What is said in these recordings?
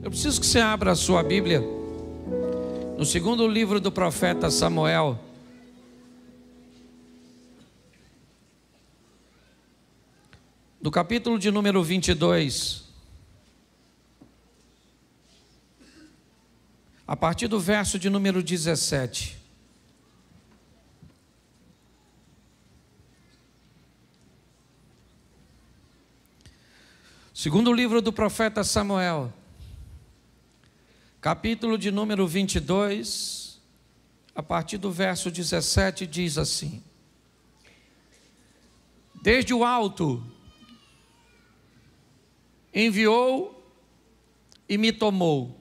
Eu preciso que você abra a sua Bíblia no segundo livro do profeta Samuel, do capítulo de número 22, a partir do verso de número 17. Segundo livro do profeta Samuel, capítulo de número 22, a partir do verso 17, diz assim: Desde o alto enviou e me tomou,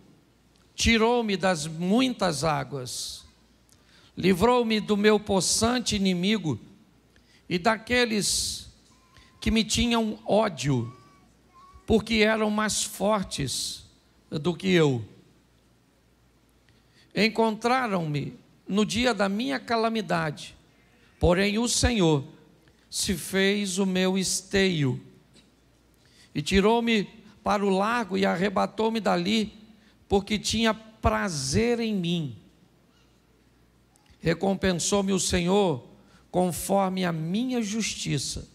tirou-me das muitas águas, livrou-me do meu possante inimigo e daqueles que me tinham ódio, porque eram mais fortes do que eu. Encontraram-me no dia da minha calamidade, porém o Senhor se fez o meu esteio, e tirou-me para o largo e arrebatou-me dali, porque tinha prazer em mim. Recompensou-me o Senhor conforme a minha justiça,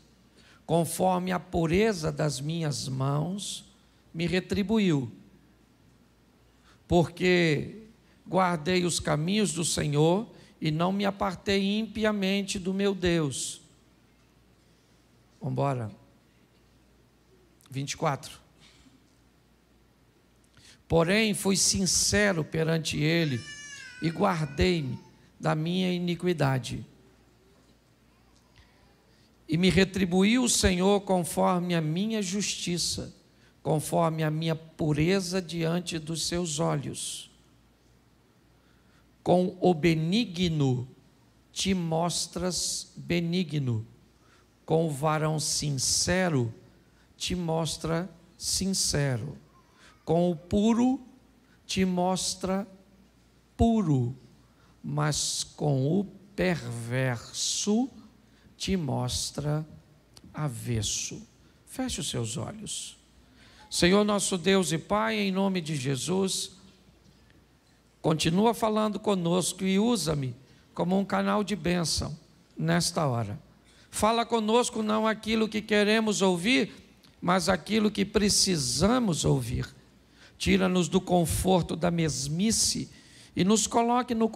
conforme a pureza das minhas mãos, me retribuiu. Porque guardei os caminhos do Senhor e não me apartei impiamente do meu Deus. Vamos embora. 24. Porém, fui sincero perante Ele e guardei-me da minha iniquidade. E me retribuiu o Senhor conforme a minha justiça, conforme a minha pureza diante dos seus olhos. Com o benigno te mostras benigno, com o varão sincero te mostra sincero, com o puro te mostra puro, mas com o perverso te mostra avesso. Feche os seus olhos. Senhor nosso Deus e Pai, em nome de Jesus, continua falando conosco e usa-me como um canal de bênção nesta hora. Fala conosco não aquilo que queremos ouvir, mas aquilo que precisamos ouvir. Tira-nos do conforto da mesmice e nos coloque nos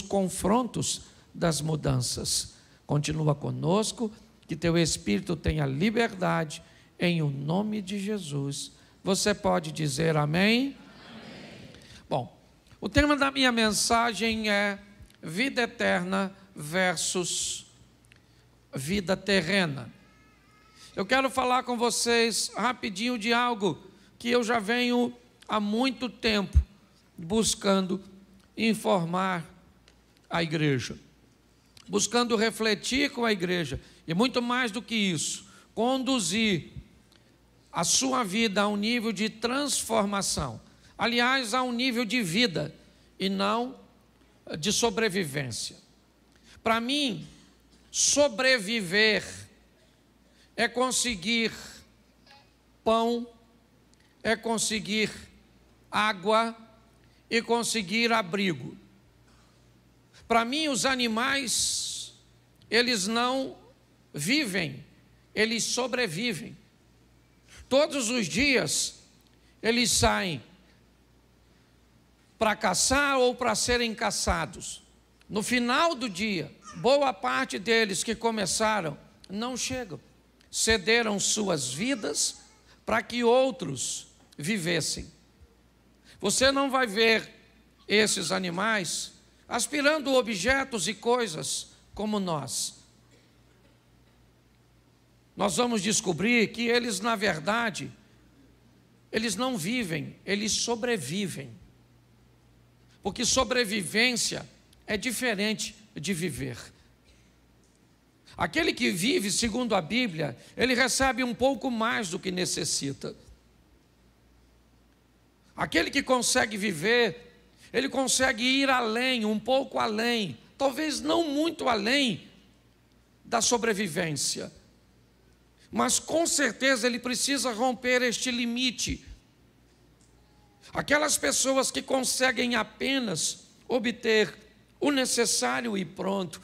confrontos das mudanças. Continua conosco, que teu Espírito tenha liberdade, em o nome de Jesus. Você pode dizer amém? Amém. Bom, o tema da minha mensagem é vida eterna versus vida terrena. Eu quero falar com vocês rapidinho de algo que eu já venho há muito tempo buscando informar a igreja, buscando refletir com a igreja, e muito mais do que isso, conduzir a sua vida a um nível de transformação, aliás, a um nível de vida e não de sobrevivência. Para mim, sobreviver é conseguir pão, é conseguir água e conseguir abrigo. Para mim, os animais, eles não vivem, eles sobrevivem. Todos os dias, eles saem para caçar ou para serem caçados. No final do dia, boa parte deles que começaram não chegam. Cederam suas vidas para que outros vivessem. Você não vai ver esses animais aspirando objetos e coisas como nós. Nós vamos descobrir que eles, na verdade, eles não vivem, eles sobrevivem. Porque sobrevivência é diferente de viver. Aquele que vive, segundo a Bíblia, ele recebe um pouco mais do que necessita. Aquele que consegue viver, ele consegue ir além, um pouco além, talvez não muito além da sobrevivência. Mas com certeza ele precisa romper este limite Aquelas pessoas que conseguem apenas obter o necessário e pronto,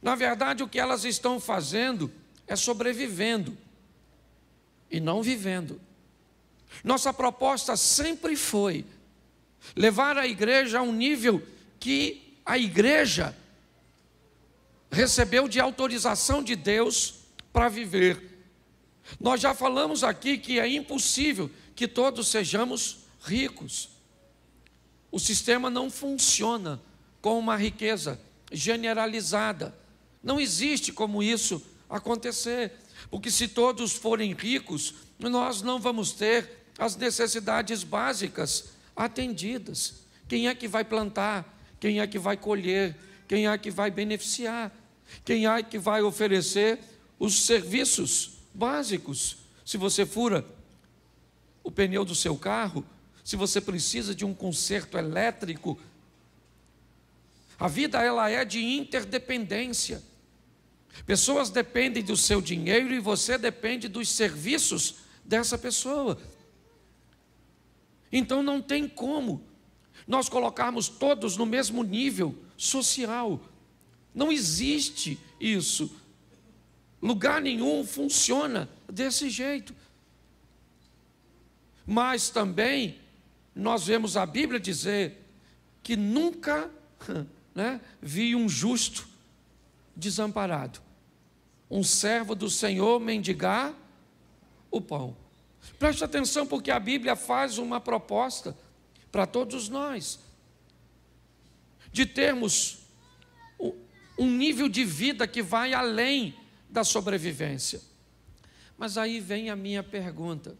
na verdade o que elas estão fazendo é sobrevivendo e não vivendo. Nossa proposta sempre foi levar a igreja a um nível que a igreja recebeu de autorização de Deus para viver. Nós já falamos aqui que é impossível que todos sejamos ricos. O sistema não funciona com uma riqueza generalizada. Não existe como isso acontecer, porque se todos forem ricos, nós não vamos ter as necessidades básicas atendidas. Quem é que vai plantar? Quem é que vai colher? Quem é que vai beneficiar? Quem é que vai oferecer os serviços básicos? Se você fura o pneu do seu carro, se você precisa de um conserto elétrico, a vida ela é de interdependência. Pessoas dependem do seu dinheiro e você depende dos serviços dessa pessoa. Então não tem como nós colocarmos todos no mesmo nível social. Não existe isso. Lugar nenhum funciona desse jeito. Mas também nós vemos a Bíblia dizer que nunca vi um justo desamparado, um servo do Senhor mendigar o pão. Preste atenção, porque a Bíblia faz uma proposta para todos nós, de termos um nível de vida que vai além da sobrevivência. Mas aí vem a minha pergunta: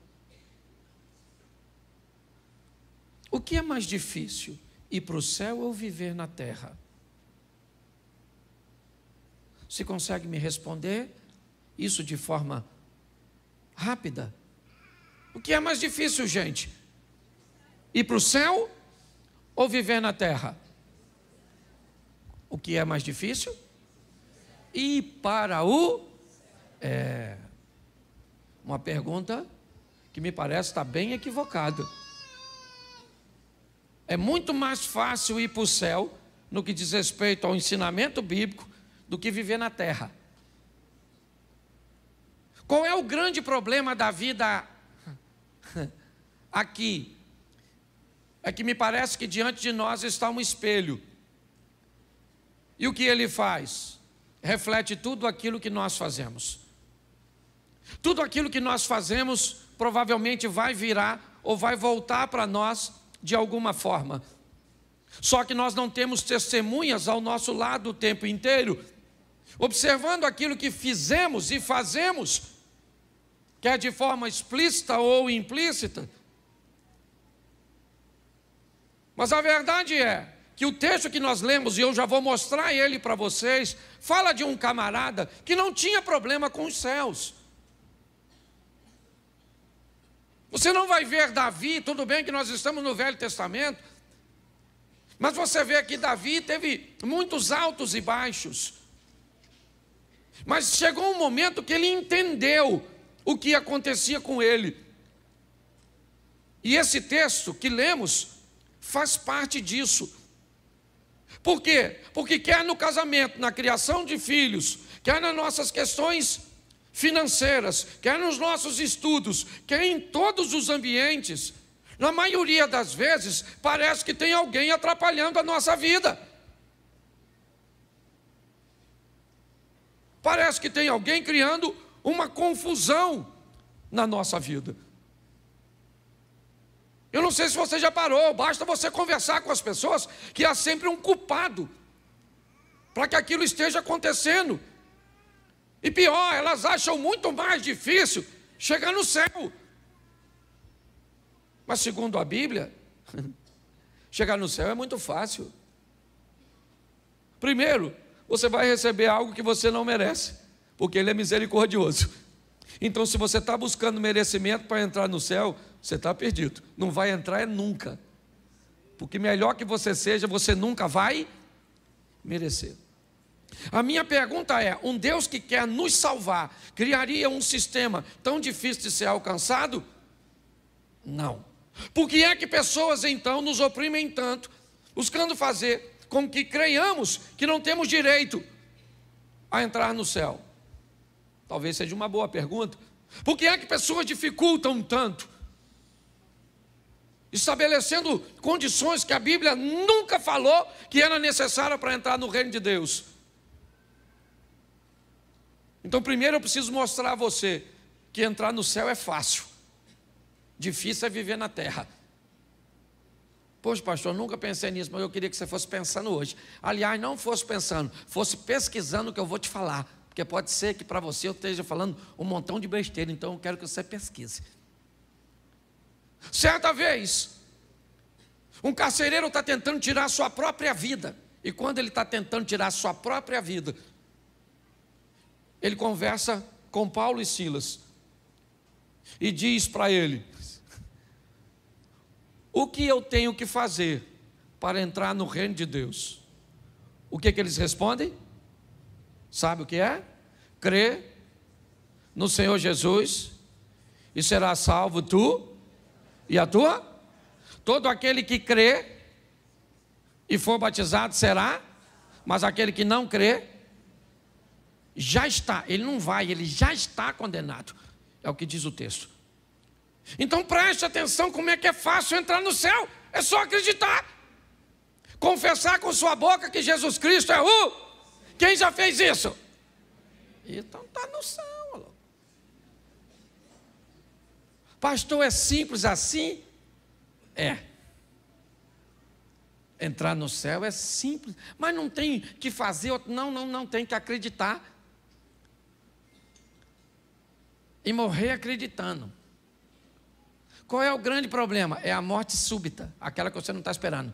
o que é mais difícil, ir para o céu ou viver na terra? Você consegue me responder isso de forma rápida? O que é mais difícil, gente? Ir para o céu ou viver na terra? O que é mais difícil? Ir para o... uma pergunta que me parece estar bem equivocada. É muito mais fácil ir para o céu, no que diz respeito ao ensinamento bíblico, do que viver na terra. Qual é o grande problema da vida aqui? É que me parece que diante de nós está um espelho. E o que ele faz? Reflete tudo aquilo que nós fazemos. Tudo aquilo que nós fazemos provavelmente vai virar ou vai voltar para nós de alguma forma. Só que nós não temos testemunhas ao nosso lado o tempo inteiro, observando aquilo que fizemos e fazemos, quer de forma explícita ou implícita. Mas a verdade é que o texto que nós lemos, e eu já vou mostrar ele para vocês, fala de um camarada que não tinha problema com os céus. Você não vai ver Davi, tudo bem que nós estamos no Velho Testamento, mas você vê que Davi teve muitos altos e baixos. Mas chegou um momento que ele entendeu o que acontecia com ele. E esse texto que lemos faz parte disso. Por quê? Porque quer no casamento, na criação de filhos, quer nas nossas questões financeiras, quer nos nossos estudos, quer em todos os ambientes, na maioria das vezes, parece que tem alguém atrapalhando a nossa vida. Parece que tem alguém criando uma confusão na nossa vida. Eu não sei se você já parou, basta você conversar com as pessoas, que há sempre um culpado para que aquilo esteja acontecendo. E pior, elas acham muito mais difícil chegar no céu. Mas segundo a Bíblia, chegar no céu é muito fácil. Primeiro, você vai receber algo que você não merece, porque Ele é misericordioso. Então, se você está buscando merecimento para entrar no céu, você está perdido. Não vai entrar nunca. Porque melhor que você seja, você nunca vai merecer. A minha pergunta é: um Deus que quer nos salvar, criaria um sistema tão difícil de ser alcançado? Não. Por que é que pessoas então nos oprimem tanto, buscando fazer com que creiamos que não temos direito a entrar no céu? Talvez seja uma boa pergunta. Por que é que pessoas dificultam tanto, estabelecendo condições que a Bíblia nunca falou que era necessária para entrar no reino de Deus? Então, primeiro eu preciso mostrar a você que entrar no céu é fácil. Difícil é viver na terra. Poxa, pastor, nunca pensei nisso, mas eu queria que você fosse pensando hoje. Aliás, não fosse pensando, fosse pesquisando o que eu vou te falar. Porque pode ser que para você eu esteja falando um montão de besteira, então eu quero que você pesquise. Certa vez, um carcereiro está tentando tirar a sua própria vida. E quando ele está tentando tirar a sua própria vida, ele conversa com Paulo e Silas e diz para ele: o que eu tenho que fazer para entrar no reino de Deus? O que eles respondem? Sabe o que é? Crê no Senhor Jesus e será salvo tu e a tua. Todo aquele que crê e for batizado será, mas aquele que não crê já está, ele não vai, ele já está condenado. É o que diz o texto. Então preste atenção como é que é fácil entrar no céu. É só acreditar. Confessar com sua boca que Jesus Cristo é o... Quem já fez isso? Então está no céu. Pastor, é simples assim? É. Entrar no céu é simples, mas não tem que fazer, não tem que acreditar. E morrer acreditando. Qual é o grande problema? É a morte súbita, aquela que você não está esperando.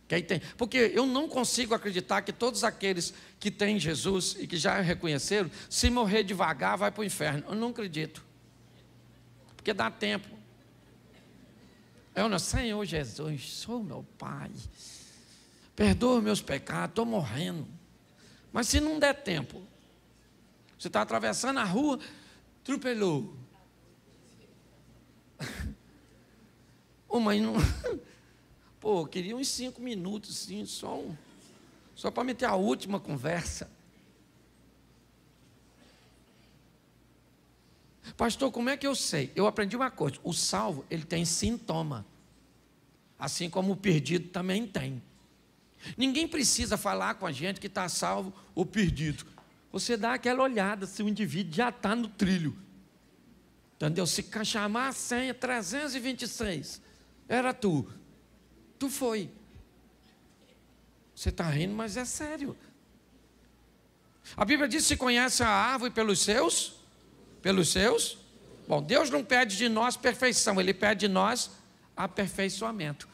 Que aí tem. Porque eu não consigo acreditar que todos aqueles que têm Jesus e que já reconheceram, se morrer devagar, vai para o inferno. Eu não acredito. Porque dá tempo. Eu não, Senhor Jesus, sou meu Pai, perdoa meus pecados, estou morrendo. Mas se não der tempo, você está atravessando a rua, atropelou. Mas não... Pô, eu queria uns 5 minutos, sim, só para meter a última conversa. Pastor, como é que eu sei? Eu aprendi uma coisa, o salvo, ele tem sintoma, assim como o perdido também tem. Ninguém precisa falar com a gente que está salvo ou perdido. Você dá aquela olhada se o indivíduo já está no trilho. Entendeu? Se chamar a senha 326, era tu. Tu foi. Você está rindo, mas é sério. A Bíblia diz: se conhece a árvore pelos seus? Pelos seus? Bom, Deus não pede de nós perfeição, Ele pede de nós aperfeiçoamento.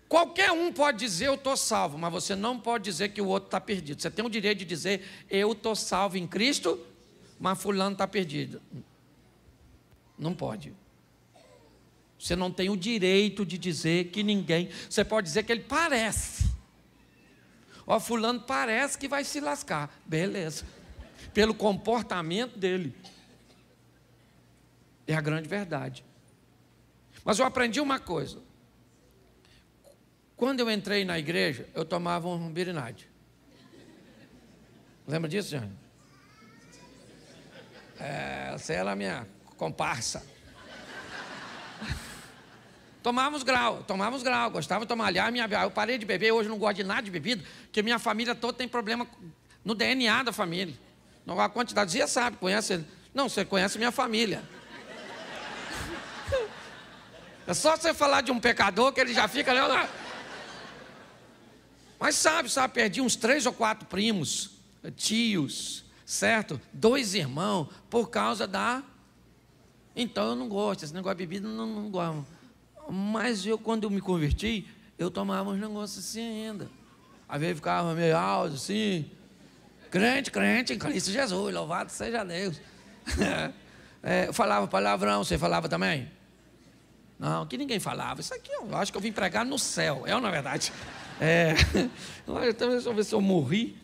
Qualquer um pode dizer eu estou salvo, mas você não pode dizer que o outro está perdido. Você tem o direito de dizer eu estou salvo em Cristo, mas fulano está perdido. Não pode. Você não tem o direito de dizer que ninguém... Você pode dizer que ele parece. Ó, fulano parece que vai se lascar. Beleza. Pelo comportamento dele. É a grande verdade. Mas eu aprendi uma coisa. Quando eu entrei na igreja, eu tomava um Birinade. Lembra disso, Jane? Você era a minha comparsa. Tomávamos grau, gostava de tomar. Aliás, eu parei de beber, hoje não gosto de nada de bebida, porque minha família toda tem problema no DNA da família. A quantidade, você sabe, conhece? Não, você conhece minha família. É só você falar de um pecador que ele já fica... Mas sabe, perdi uns 3 ou 4 primos, tios, certo? 2 irmãos, por causa da... Então eu não gosto, esse negócio de bebida não gosto. Mas quando eu me converti, eu tomava uns negócios assim ainda. Às vezes ficava meio alto, assim. Crente em Cristo Jesus, louvado seja Deus. Eu falava palavrão, você falava também? Não, que ninguém falava. Isso aqui eu acho que eu vim pregar no céu, na verdade. Deixa eu ver se eu morri.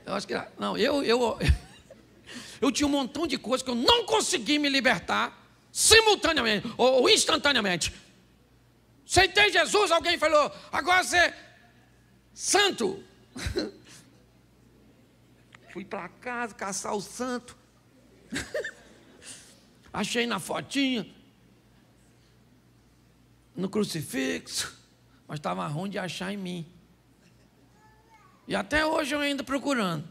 Eu acho que... Não, eu tinha um montão de coisas que eu não consegui me libertar. simultaneamente ou instantaneamente. Aceitei Jesus, alguém falou, agora você é santo. Fui para casa caçar o santo. Achei na fotinha, no crucifixo, mas estava ruim de achar em mim. E até hoje eu ainda procurando.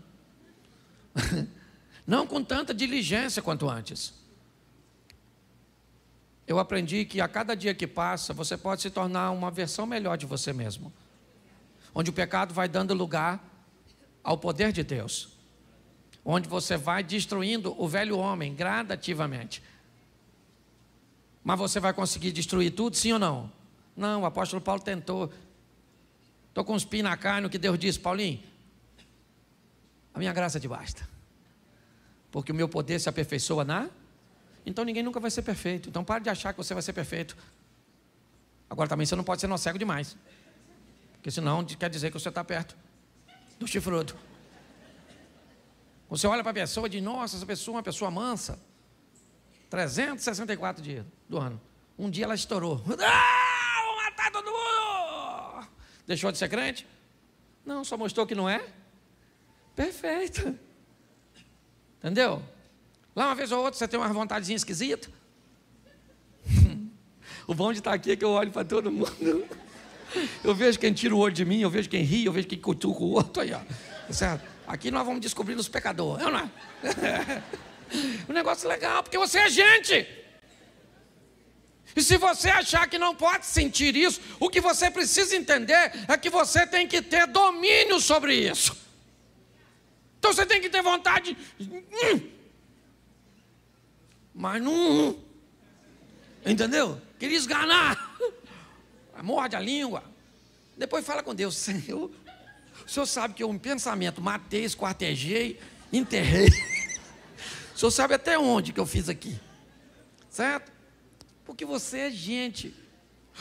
Não com tanta diligência quanto antes. Eu aprendi que a cada dia que passa, você pode se tornar uma versão melhor de você mesmo. Onde o pecado vai dando lugar ao poder de Deus. Onde você vai destruindo o velho homem gradativamente. Mas você vai conseguir destruir tudo, sim ou não? Não, o apóstolo Paulo tentou. Estou com uns pés na carne, o que Deus disse, Paulinho, a minha graça te basta. Porque o meu poder se aperfeiçoa na... Então ninguém nunca vai ser perfeito. Então pare de achar que você vai ser perfeito. Agora também você não pode ser nó cego demais. Porque senão quer dizer que você está perto do chifrudo. Você olha para a pessoa e diz, nossa, essa pessoa é uma pessoa mansa. 364 dias do ano. Um dia ela estourou. Ah, vou matar todo mundo! Deixou de ser crente? Não, só mostrou que não é perfeito. Entendeu? Lá uma vez ou outra você tem uma vontadezinha esquisita. O bom de estar aqui é que eu olho para todo mundo. Eu vejo quem tira o olho de mim, eu vejo quem ri, eu vejo quem cutuca o outro. Aí, ó. Certo? Aqui nós vamos descobrir os pecadores. Não é? Um negócio legal, porque você é gente. E se você achar que não pode sentir isso, o que você precisa entender é que você tem que ter domínio sobre isso. Então você tem que ter vontade. Mas não. Entendeu? Queria esganar. Morde a língua. Depois fala com Deus, Senhor. O Senhor sabe que eu em pensamento matei, esquartejei, enterrei. O Senhor sabe até onde que eu fiz aqui. Certo? Porque você é gente.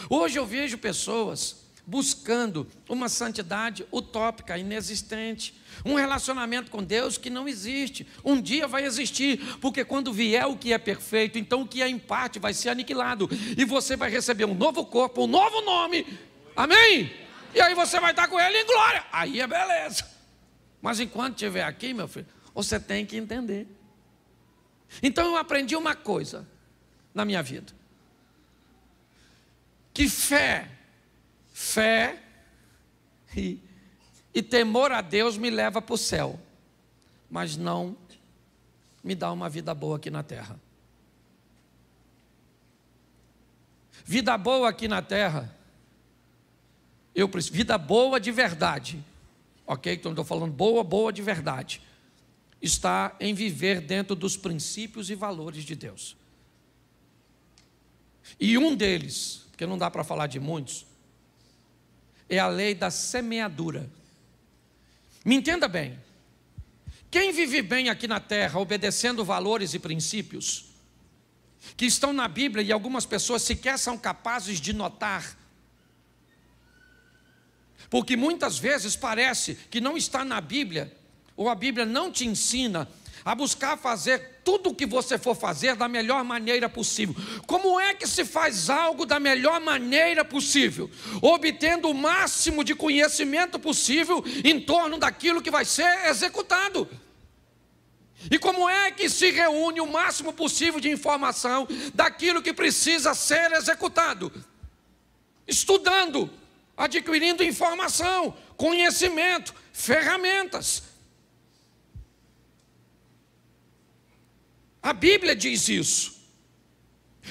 Hoje eu vejo pessoas buscando uma santidade utópica, inexistente. Um relacionamento com Deus que não existe. Um dia vai existir, porque quando vier o que é perfeito, então o que é em parte vai ser aniquilado. E você vai receber um novo corpo, um novo nome. Amém? E aí você vai estar com ele em glória. Aí é beleza. Mas enquanto estiver aqui, meu filho, você tem que entender. Então eu aprendi uma coisa na minha vida. Que fé e temor a Deus me leva para o céu, mas não me dá uma vida boa aqui na terra. Vida boa aqui na terra, eu preciso, vida boa de verdade, ok? Então não estou falando boa de verdade, está em viver dentro dos princípios e valores de Deus. E um deles, porque não dá para falar de muitos, é a lei da semeadura. Me entenda bem, quem vive bem aqui na terra, obedecendo valores e princípios, que estão na Bíblia e algumas pessoas sequer são capazes de notar, porque muitas vezes parece que não está na Bíblia, ou a Bíblia não te ensina a buscar fazer tudo o que você for fazer da melhor maneira possível. Como é que se faz algo da melhor maneira possível? Obtendo o máximo de conhecimento possível em torno daquilo que vai ser executado. E como é que se reúne o máximo possível de informação daquilo que precisa ser executado? Estudando, adquirindo informação, conhecimento, ferramentas. A Bíblia diz isso.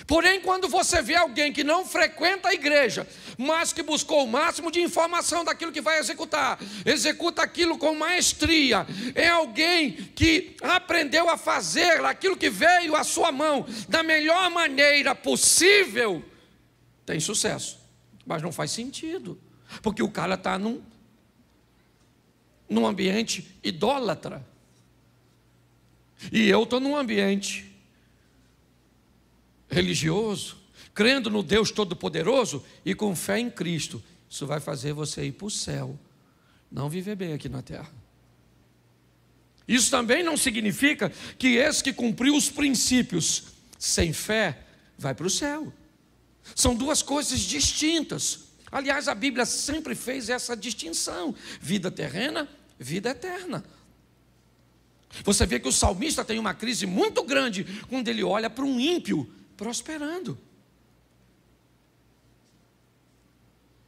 Porém, quando você vê alguém que não frequenta a igreja, mas que buscou o máximo de informação daquilo que vai executar, executa aquilo com maestria, é alguém que aprendeu a fazer aquilo que veio à sua mão da melhor maneira possível, tem sucesso. Mas não faz sentido, porque o cara está num ambiente idólatra. E eu estou num ambiente religioso, crendo no Deus Todo-Poderoso e com fé em Cristo. Isso vai fazer você ir para o céu, não viver bem aqui na terra. Isso também não significa que esse que cumpriu os princípios sem fé vai para o céu. São duas coisas distintas. Aliás, a Bíblia sempre fez essa distinção: vida terrena, vida eterna. Você vê que o salmista tem uma crise muito grande quando ele olha para um ímpio prosperando.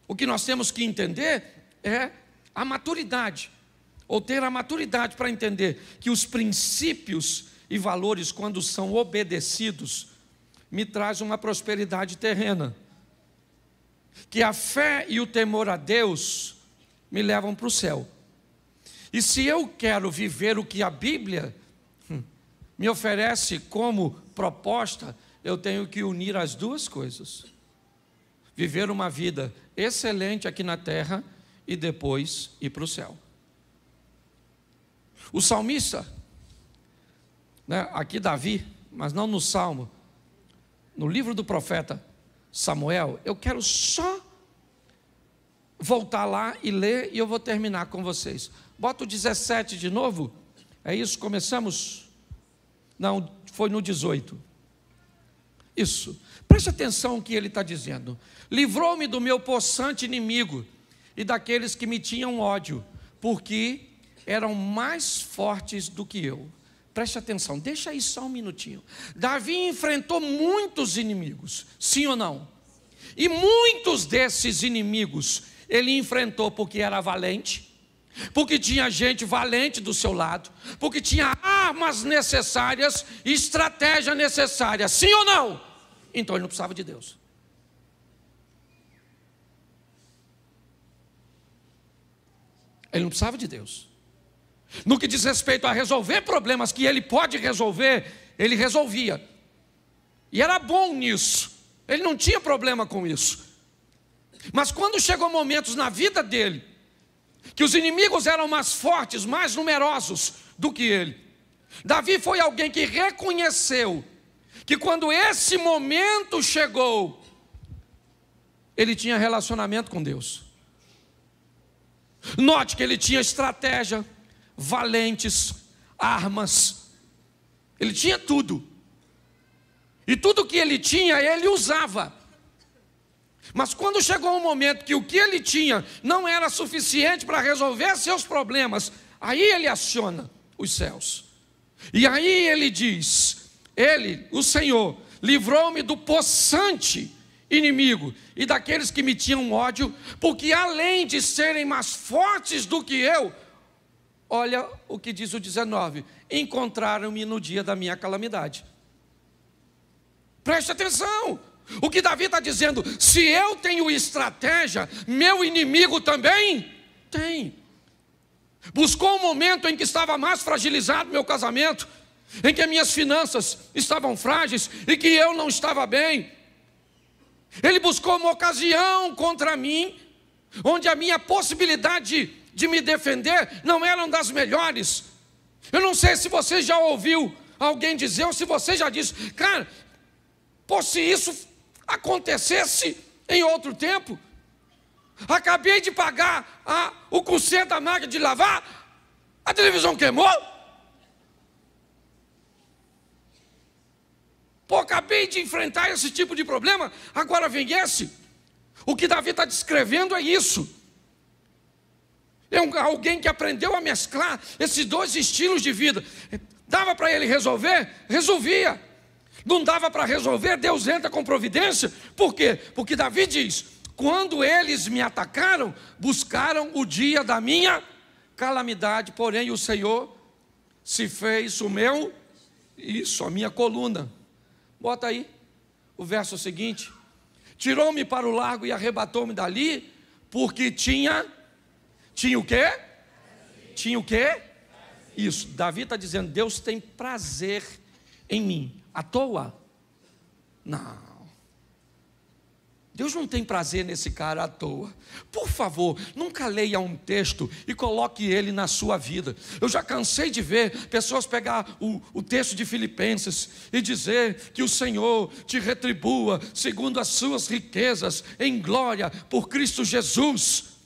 O que nós temos que entender é a maturidade, ou ter a maturidade para entender que os princípios e valores, quando são obedecidos, me traz uma prosperidade terrena. Que a fé e o temor a Deus me levam para o céu. E se eu quero viver o que a Bíblia me oferece como proposta, eu tenho que unir as duas coisas. Viver uma vida excelente aqui na terra e depois ir para o céu. O salmista, aqui Davi, mas não no Salmo, no livro do profeta Samuel, eu quero só voltar lá e ler, e eu vou terminar com vocês. Bota o 17 de novo. É isso, começamos? Não, foi no 18. Isso. Preste atenção no que ele está dizendo. Livrou-me do meu possante inimigo e daqueles que me tinham ódio, porque eram mais fortes do que eu. Preste atenção, deixa aí só um minutinho. Davi enfrentou muitos inimigos, sim ou não? E muitos desses inimigos ele enfrentou porque era valente, porque tinha gente valente do seu lado, porque tinha armas necessárias, estratégia necessária, sim ou não? Então ele não precisava de Deus. Ele não precisava de Deus. No que diz respeito a resolver problemas que ele pode resolver, ele resolvia. E era bom nisso. Ele não tinha problema com isso. Mas quando chegou momentos na vida dele, que os inimigos eram mais fortes, mais numerosos do que ele, Davi foi alguém que reconheceu que quando esse momento chegou, ele tinha relacionamento com Deus. Note que ele tinha estratégia, valentes, armas, ele tinha tudo. E tudo que ele tinha, ele usava. Mas quando chegou um momento que o que ele tinha não era suficiente para resolver seus problemas, aí ele aciona os céus. E aí ele diz: ele, o Senhor, livrou-me do possante inimigo e daqueles que me tinham ódio, porque além de serem mais fortes do que eu, olha o que diz o 19, encontraram-me no dia da minha calamidade. Preste atenção, o que Davi está dizendo: se eu tenho estratégia, meu inimigo também tem. Buscou um momento em que estava mais fragilizado meu casamento, em que minhas finanças estavam frágeis e que eu não estava bem. Ele buscou uma ocasião contra mim, onde a minha possibilidade de me defender não eram das melhores. Eu não sei se você já ouviu alguém dizer, ou se você já disse: cara, pô, se isso acontecesse em outro tempo, acabei de pagar o conserto da máquina de lavar, a televisão queimou. Pô, acabei de enfrentar esse tipo de problema, agora vem esse. O que Davi está descrevendo é isso. É alguém que aprendeu a mesclar esses dois estilos de vida. Dava para ele resolver? Resolvia. Não dava para resolver? Deus entra com providência. Por quê? Porque Davi diz: quando eles me atacaram, buscaram o dia da minha calamidade, porém o Senhor se fez o meu, a minha coluna. Bota aí o verso seguinte: tirou-me para o largo e arrebatou-me dali, porque tinha o quê? Tinha o quê? Isso, Davi está dizendo: Deus tem prazer em mim. À toa? Não. Deus não tem prazer nesse cara à toa. Por favor, nunca leia um texto e coloque ele na sua vida. Eu já cansei de ver pessoas pegar o texto de Filipenses e dizer que o Senhor te retribua segundo as suas riquezas em glória por Cristo Jesus.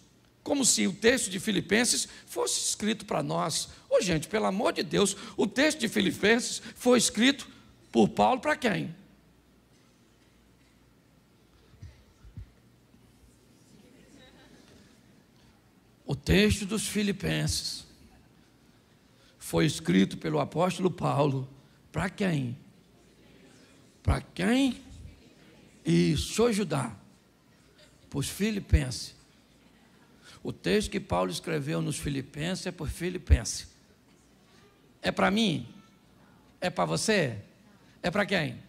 Como se o texto de Filipenses fosse escrito para nós. Ô gente, pelo amor de Deus, o texto de Filipenses foi escrito por Paulo para quem? texto dos Filipenses foi escrito pelo apóstolo Paulo para quem? Para quem? Isso, deixa eu ajudar. Para os Filipenses. O texto que Paulo escreveu nos Filipenses é para os Filipenses. É para mim? É para você? É para quem?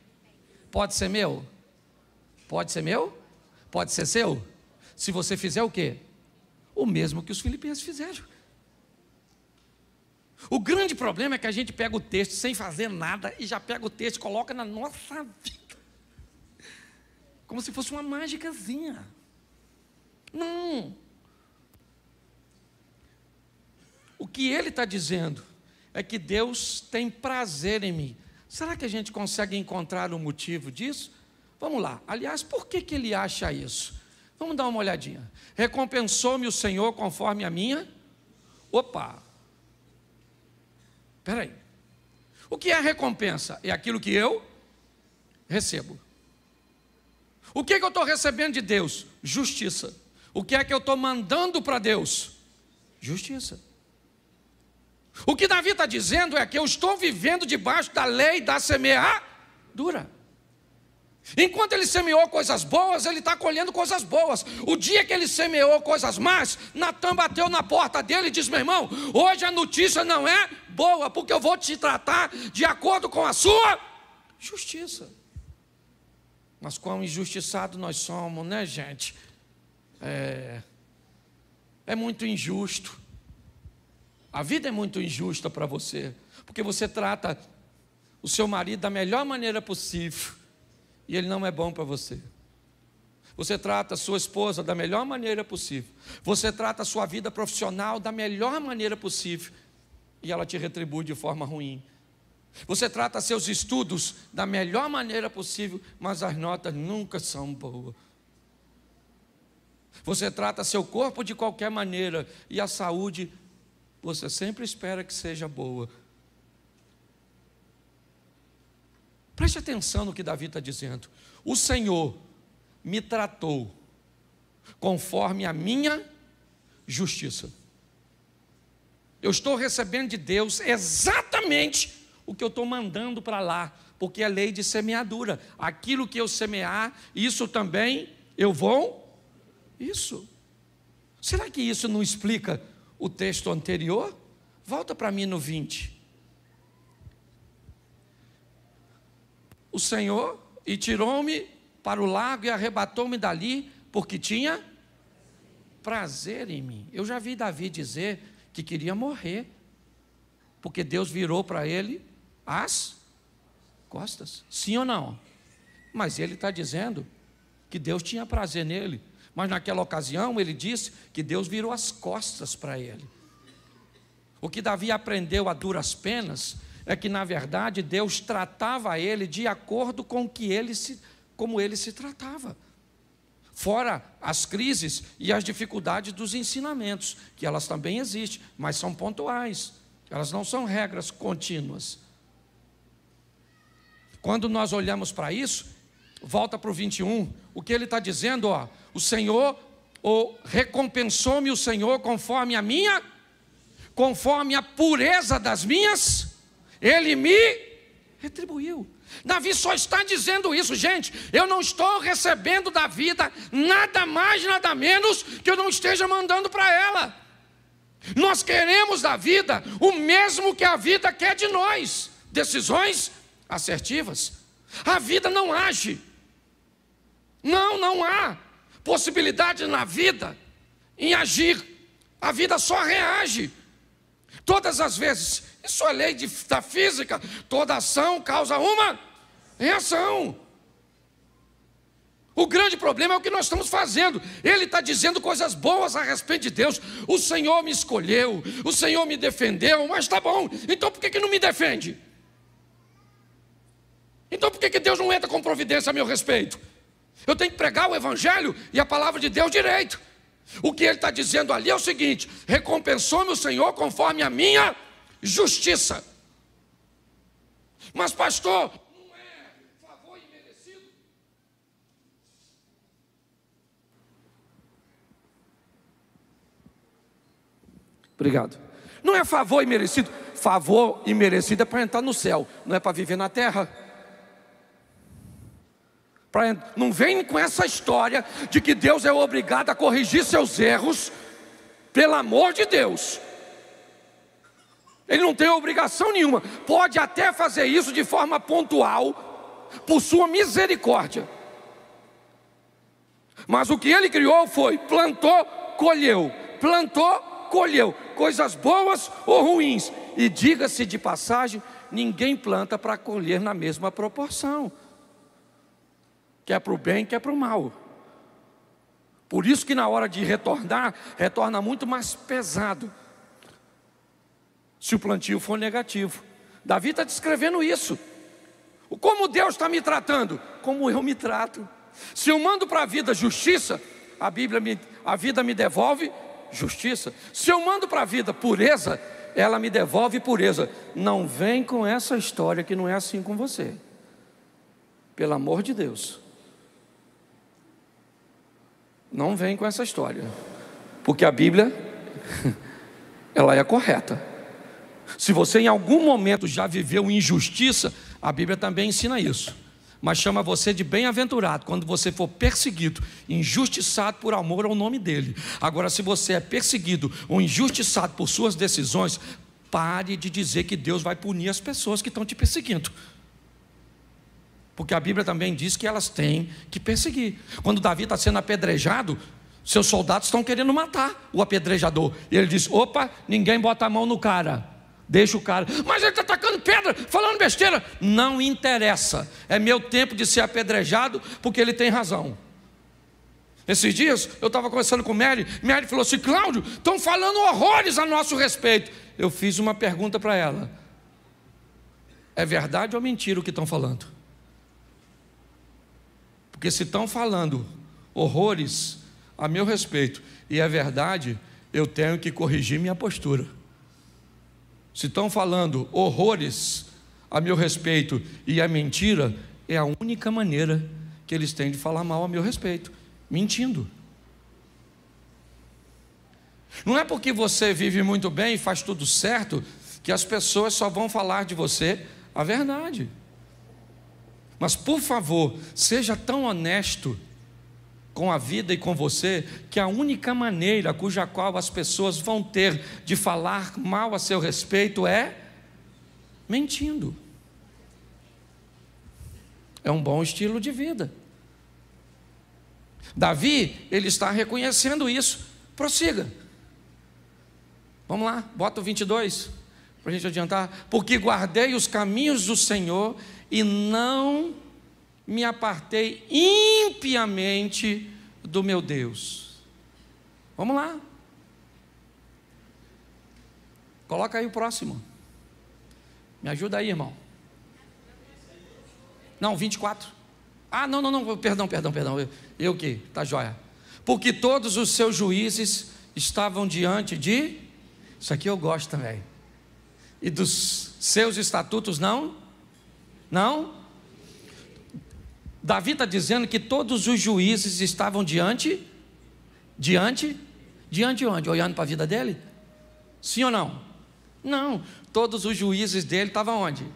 Pode ser meu? Pode ser meu? Pode ser seu? Se você fizer o quê? O mesmo que os filipenses fizeram. O grande problema é que a gente pega o texto sem fazer nada e já pega o texto e coloca na nossa vida. Como se fosse uma mágicazinha. Não. O que ele está dizendo é que Deus tem prazer em mim. Será que a gente consegue encontrar o motivo disso? Vamos lá. Aliás, por que ele acha isso? Vamos dar uma olhadinha. Recompensou-me o Senhor conforme a minha... Opa! Espera aí. O que é recompensa? É aquilo que eu recebo. O que eu estou recebendo de Deus? Justiça. O que é que eu estou mandando para Deus? Justiça. O que Davi está dizendo é que eu estou vivendo debaixo da lei da semeadura. Enquanto ele semeou coisas boas, ele está colhendo coisas boas. O dia que ele semeou coisas más, Natan bateu na porta dele e disse: meu irmão, hoje a notícia não é boa, porque eu vou te tratar de acordo com a sua justiça. Mas quão injustiçado nós somos, né, gente? É muito injusto. A vida é muito injusta para você, porque você trata o seu marido da melhor maneira possível e ele não é bom para você. Você trata a sua esposa da melhor maneira possível. Você trata a sua vida profissional da melhor maneira possível e ela te retribui de forma ruim. Você trata seus estudos da melhor maneira possível, mas as notas nunca são boas. Você trata seu corpo de qualquer maneira e a saúde você sempre espera que seja boa. Preste atenção no que Davi está dizendo. O Senhor me tratou conforme a minha justiça. Eu estou recebendo de Deus exatamente o que eu estou mandando para lá, porque é lei de semeadura. Aquilo que eu semear, isso também eu vou. Isso. Será que isso não explica o texto anterior? Volta para mim no 20. O Senhor e tirou-me para o lago e arrebatou-me dali, porque tinha prazer em mim. Eu já vi Davi dizer que queria morrer, porque Deus virou para ele as costas. Sim ou não? Mas ele está dizendo que Deus tinha prazer nele. Mas naquela ocasião ele disse que Deus virou as costas para ele. O que Davi aprendeu a duras penas é que na verdade Deus tratava ele de acordo com como ele se tratava. Fora as crises e as dificuldades dos ensinamentos, que elas também existem, mas são pontuais. Elas não são regras contínuas. Quando nós olhamos para isso, volta para o 21, o que ele está dizendo, o Senhor, recompensou-me o Senhor conforme a pureza das minhas, Ele me retribuiu. Davi só está dizendo isso, gente. Eu não estou recebendo da vida nada mais, nada menos que eu não esteja mandando para ela. Nós queremos da vida o mesmo que a vida quer de nós. Decisões assertivas. A vida não age. Não há possibilidade na vida em agir. A vida só reage. Todas as vezes, isso é lei da física, toda ação causa uma reação. O grande problema é o que nós estamos fazendo. Ele está dizendo coisas boas a respeito de Deus. O Senhor me escolheu, o Senhor me defendeu, mas está bom, então por que não me defende? Então por que Deus não entra com providência a meu respeito? Eu tenho que pregar o Evangelho e a palavra de Deus direito. O que ele está dizendo ali é o seguinte: recompensou-me o Senhor conforme a minha justiça. Mas pastor, não é favor imerecido? Obrigado. Não é favor imerecido. Favor imerecido é para entrar no céu, não é para viver na terra. Não vem com essa história de que Deus é obrigado a corrigir seus erros. Pelo amor de Deus, Ele não tem obrigação nenhuma. Pode até fazer isso de forma pontual, por sua misericórdia. Mas o que Ele criou foi: plantou, colheu. Plantou, colheu. Coisas boas ou ruins. E diga-se de passagem, ninguém planta para colher na mesma proporção. Quer para o bem, quer para o mal. Por isso que na hora de retornar, retorna muito mais pesado, se o plantio for negativo. Davi está descrevendo isso. Como Deus está me tratando? Como eu me trato. Se eu mando para a vida justiça, a vida me devolve justiça. Se eu mando para a vida pureza, ela me devolve pureza. Não vem com essa história que não é assim com você. Pelo amor de Deus. Não vem com essa história. Porque a Bíblia, ela é correta. Se você em algum momento já viveu injustiça, a Bíblia também ensina isso. Mas chama você de bem-aventurado quando você for perseguido, injustiçado por amor ao nome dele. Agora, se você é perseguido ou injustiçado por suas decisões, pare de dizer que Deus vai punir as pessoas que estão te perseguindo. Porque a Bíblia também diz que elas têm que perseguir. Quando Davi está sendo apedrejado, seus soldados estão querendo matar o apedrejador. E ele diz: opa, ninguém bota a mão no cara. Deixa o cara. Mas ele está atacando pedra, falando besteira. Não interessa. É meu tempo de ser apedrejado, porque ele tem razão. Esses dias eu estava conversando com Mary falou assim: Cláudio, estão falando horrores a nosso respeito. Eu fiz uma pergunta para ela: é verdade ou mentira o que estão falando? Porque se estão falando horrores a meu respeito e é verdade, eu tenho que corrigir minha postura. Se estão falando horrores a meu respeito e é mentira, é a única maneira que eles têm de falar mal a meu respeito, mentindo. Não é porque você vive muito bem e faz tudo certo que as pessoas só vão falar de você a verdade. Mas por favor, seja tão honesto com a vida e com você, que a única maneira cuja qual as pessoas vão ter de falar mal a seu respeito é mentindo. É um bom estilo de vida. Davi, ele está reconhecendo isso. Prossiga. Vamos lá, bota o 22 para a gente adiantar. Porque guardei os caminhos do Senhor e não me apartei impiamente do meu Deus. Vamos lá. Coloca aí o próximo. Me ajuda aí, irmão. Não, 24. Ah, não, perdão. Eu que? Tá joia. Porque todos os seus juízes estavam diante de... Isso aqui eu gosto também. E dos seus estatutos não? Não? Davi está dizendo que todos os juízes estavam diante onde? Olhando para a vida dele? Sim ou não? Não, todos os juízes dele estavam onde?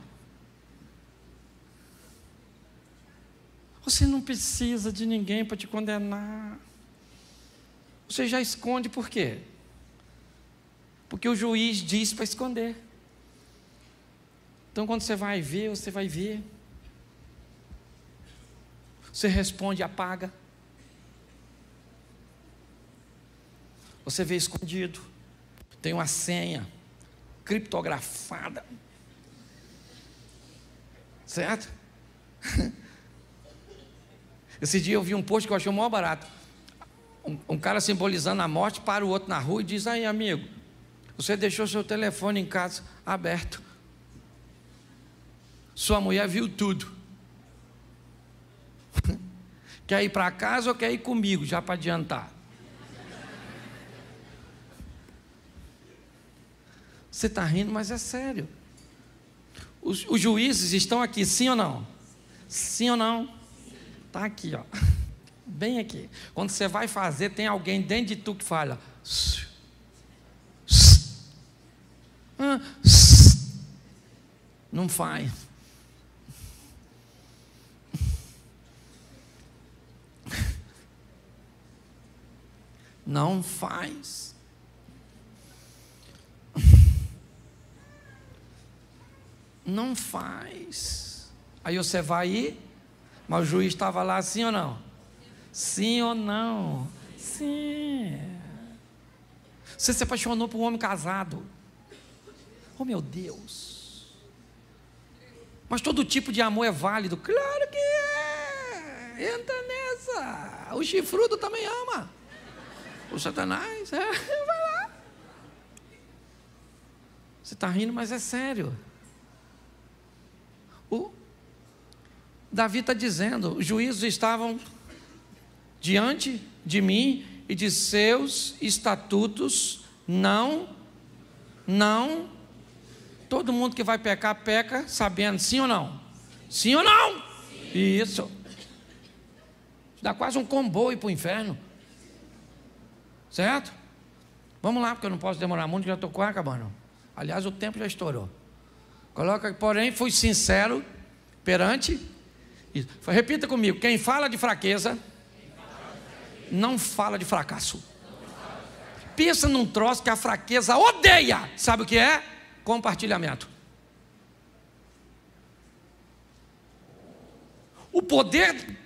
Você não precisa de ninguém para te condenar. Você já esconde por quê? Porque o juiz diz para esconder. Então quando você vai ver, você vai ver. Você responde, apaga. Você vê escondido. Tem uma senha criptografada. Certo? Esse dia eu vi um post que eu achei o maior barato. Um cara simbolizando a morte para o outro na rua e diz: aí, amigo, você deixou seu telefone em casa aberto. Sua mulher viu tudo. Quer ir para casa ou quer ir comigo, já para adiantar? Você está rindo, mas é sério. Os juízes estão aqui, sim ou não? Sim ou não? Está aqui, ó. Bem aqui. Quando você vai fazer, tem alguém dentro de tu que fala. Não faz. Não faz. Não faz. Aí você vai ir, mas o juiz estava lá, sim ou não? Sim ou não? Sim. Você se apaixonou por um homem casado. Oh, meu Deus. Mas todo tipo de amor é válido. Claro que é. Entra nessa. O chifrudo também ama. O Satanás, vai lá. Você está rindo, mas é sério. Davi está dizendo, os juízos estavam diante de mim e de seus estatutos não, todo mundo que vai pecar, peca sabendo, sim ou não? Sim ou não? Sim. Isso. Dá quase um comboio para o inferno. Certo? Vamos lá, porque eu não posso demorar muito, já estou quase acabando. Aliás, o tempo já estourou. Coloca, porém, fui sincero perante. Repita comigo: quem fala de fraqueza, não fala de fracasso. Pensa num troço que a fraqueza odeia. Sabe o que é? Compartilhamento. O poder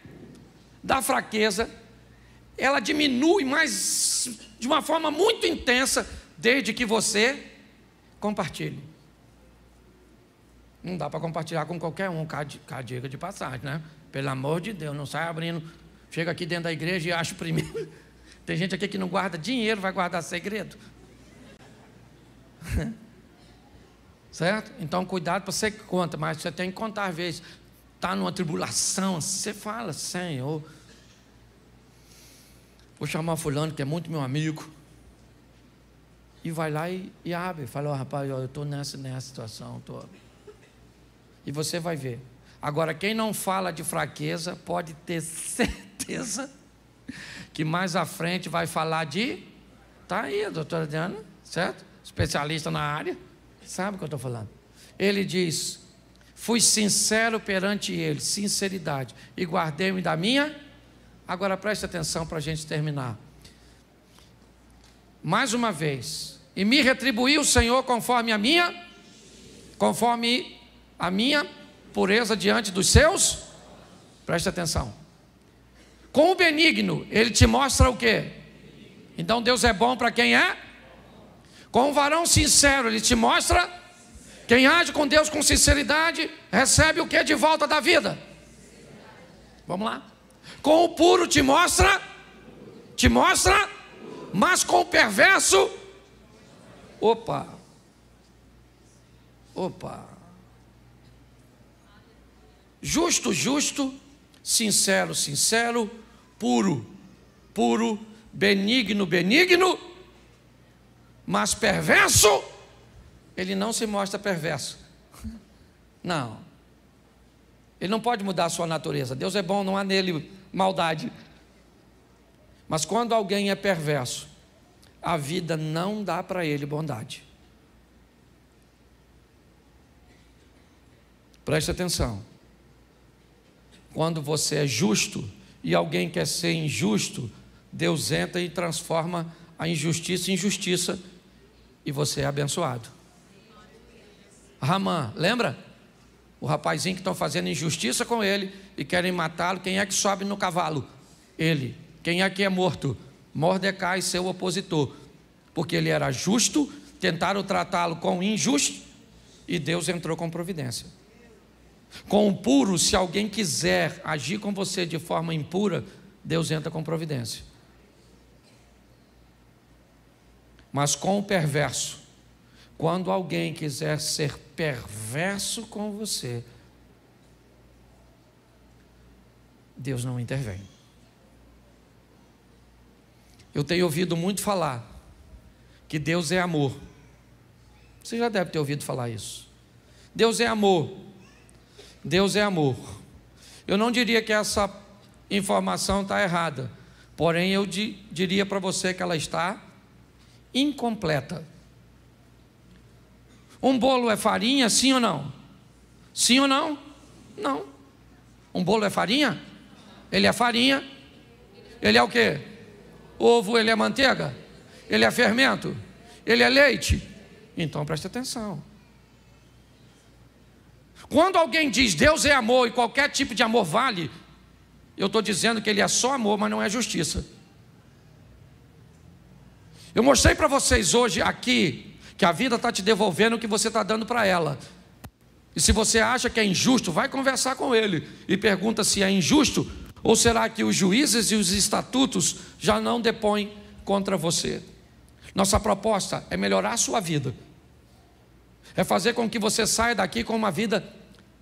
da fraqueza, ela diminui, mas de uma forma muito intensa, desde que você compartilhe. Não dá para compartilhar com qualquer um, diga de passagem, né? Pelo amor de Deus, não sai abrindo. Chega aqui dentro da igreja e acha o primeiro. Tem gente aqui que não guarda dinheiro, vai guardar segredo. Certo? Então cuidado para você que conta, mas você tem que contar às vezes. Está numa tribulação, você fala: Senhor, vou chamar fulano que é muito meu amigo. E vai lá e abre. Fala: rapaz, eu estou nessa situação. E você vai ver. Agora, quem não fala de fraqueza, pode ter certeza que mais à frente vai falar de... Está aí a doutora Diana, certo? Especialista na área. Sabe o que eu estou falando? Ele diz: fui sincero perante ele, sinceridade, e guardei-me da minha... Agora preste atenção para a gente terminar. Mais uma vez. E me retribuiu o Senhor conforme a minha pureza diante dos seus. Preste atenção. Com o benigno, ele te mostra o quê? Então Deus é bom para quem é? Com o varão sincero, ele te mostra. Quem age com Deus com sinceridade, recebe o que de volta da vida? Vamos lá. Com o puro te mostra, mas com o perverso, opa, justo, sincero, puro, benigno, mas perverso, ele não se mostra perverso, não, ele não pode mudar a sua natureza. Deus é bom, não há nele maldade. Mas quando alguém é perverso, a vida não dá para ele bondade. Preste atenção. Quando você é justo e alguém quer ser injusto, Deus entra e transforma a injustiça em justiça e você é abençoado. Ramã, lembra? O rapazinho que estão fazendo injustiça com ele e querem matá-lo. Quem é que sobe no cavalo? Ele. Quem é que é morto? Mordecai, seu opositor. Porque ele era justo, tentaram tratá-lo com injusto e Deus entrou com providência. Com o puro, se alguém quiser agir com você de forma impura, Deus entra com providência. Mas com o perverso, quando alguém quiser ser perverso com você, Deus não intervém. Eu tenho ouvido muito falar que Deus é amor. Você já deve ter ouvido falar isso. Deus é amor. Deus é amor. Eu não diria que essa informação está errada, porém eu diria para você que ela está incompleta. Um bolo é farinha, sim ou não? Sim ou não? Não. Um bolo é farinha? Ele é farinha. Ele é o quê? Ovo, ele é manteiga? Ele é fermento? Ele é leite? Então preste atenção. Quando alguém diz Deus é amor e qualquer tipo de amor vale, eu estou dizendo que Ele é só amor, mas não é justiça. Eu mostrei para vocês hoje aqui que a vida está te devolvendo o que você está dando para ela. E se você acha que é injusto, vai conversar com Ele e pergunta se é injusto, ou será que os juízes e os estatutos já não depõem contra você. Nossa proposta é melhorar a sua vida, é fazer com que você saia daqui com uma vida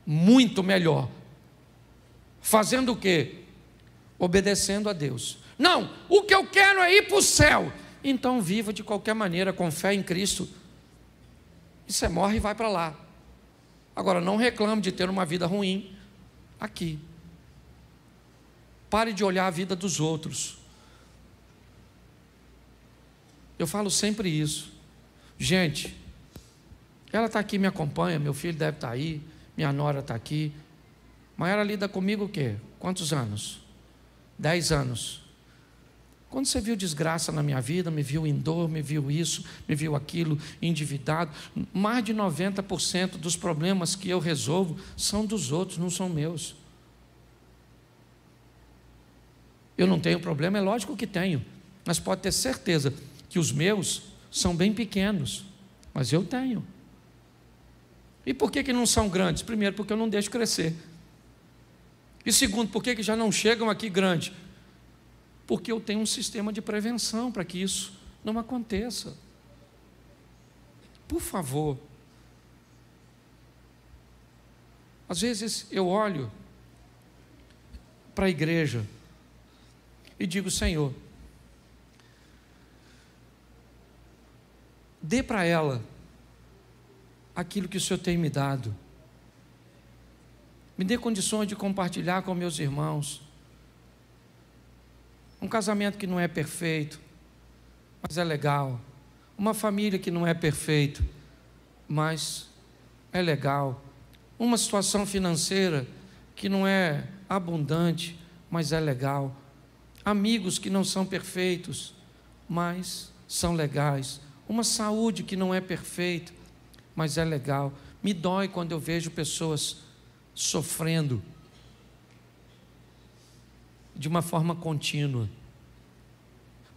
muito melhor. Fazendo o quê? Obedecendo a Deus. Não, o que eu quero é ir para o céu. Então viva de qualquer maneira, com fé em Cristo. E você morre e vai para lá. Agora não reclame de ter uma vida ruim aqui. Pare de olhar a vida dos outros. Eu falo sempre isso. Gente, ela está aqui, me acompanha, meu filho deve estar aí, minha nora está aqui. Mas ela lida comigo o quê? Quantos anos? 10 anos. Quando você viu desgraça na minha vida, me viu em dor, me viu isso, me viu aquilo, endividado, mais de 90% dos problemas que eu resolvo são dos outros, não são meus. Eu não tenho problema, é lógico que tenho, mas pode ter certeza que os meus são bem pequenos, mas eu tenho. E por que não são grandes? Primeiro, porque eu não deixo crescer. E segundo, por que já não chegam aqui grandes? Porque eu tenho um sistema de prevenção para que isso não aconteça. Por favor. Às vezes eu olho para a igreja e digo: Senhor, dê para ela aquilo que o Senhor tem me dado. Me dê condições de compartilhar com meus irmãos. Um casamento que não é perfeito, mas é legal. Uma família que não é perfeita, mas é legal. Uma situação financeira que não é abundante, mas é legal. Amigos que não são perfeitos, mas são legais. Uma saúde que não é perfeita, mas é legal. Me dói quando eu vejo pessoas sofrendo de uma forma contínua.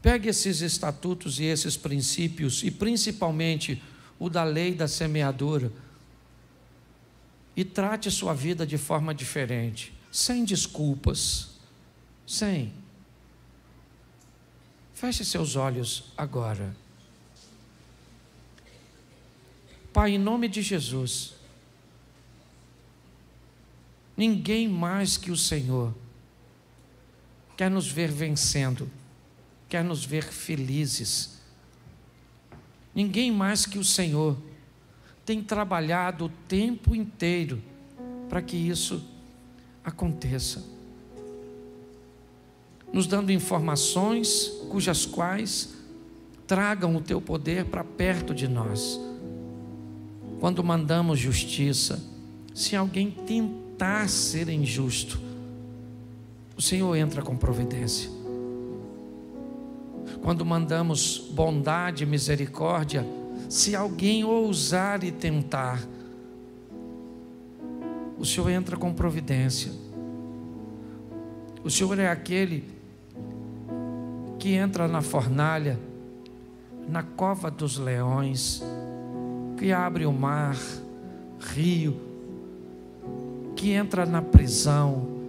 Pegue esses estatutos e esses princípios, e principalmente o da lei da semeadura, e trate sua vida de forma diferente, sem desculpas, sem. Feche seus olhos agora. Pai, em nome de Jesus, ninguém mais que o Senhor quer nos ver vencendo, quer nos ver felizes. Ninguém mais que o Senhor tem trabalhado o tempo inteiro para que isso aconteça, nos dando informações cujas quais tragam o teu poder para perto de nós. Quando mandamos justiça, se alguém tentar ser injusto, o Senhor entra com providência. Quando mandamos bondade e misericórdia, se alguém ousar e tentar, o Senhor entra com providência. O Senhor é aquele que entra na fornalha, na cova dos leões, que abre o mar, rio, que entra na prisão,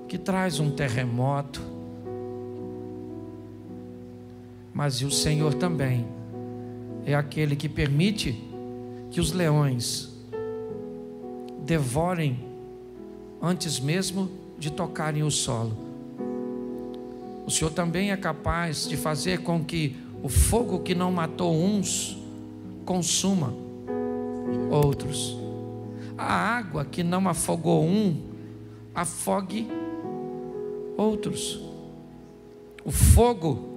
que traz um terremoto. Mas o Senhor também é aquele que permite que os leões devorem antes mesmo de tocarem o solo. O Senhor também é capaz de fazer com que o fogo que não matou uns consuma outros. A água que não afogou um afogue outros. O fogo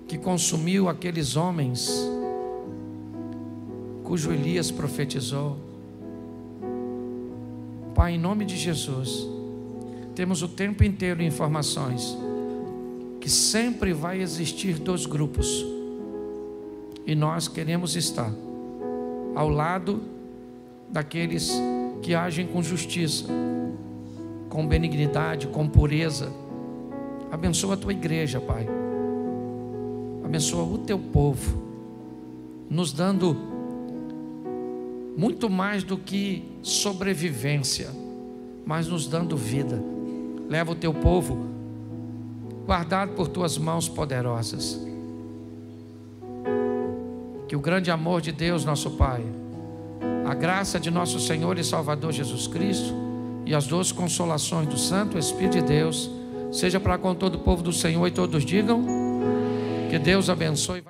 que consumiu aqueles homens cujo Elias profetizou. Pai, em nome de Jesus, temos o tempo inteiro informações que sempre vai existir 2 grupos, e nós queremos estar ao lado daqueles que agem com justiça, com benignidade, com pureza. Abençoa a tua igreja, Pai. Abençoa o teu povo, nos dando muito mais do que sobrevivência, mas nos dando vida. Leva o teu povo guardado por tuas mãos poderosas. Que o grande amor de Deus, nosso Pai, a graça de nosso Senhor e Salvador Jesus Cristo e as doces consolações do Santo Espírito de Deus seja para com todo o povo do Senhor, e todos digam: que Deus abençoe.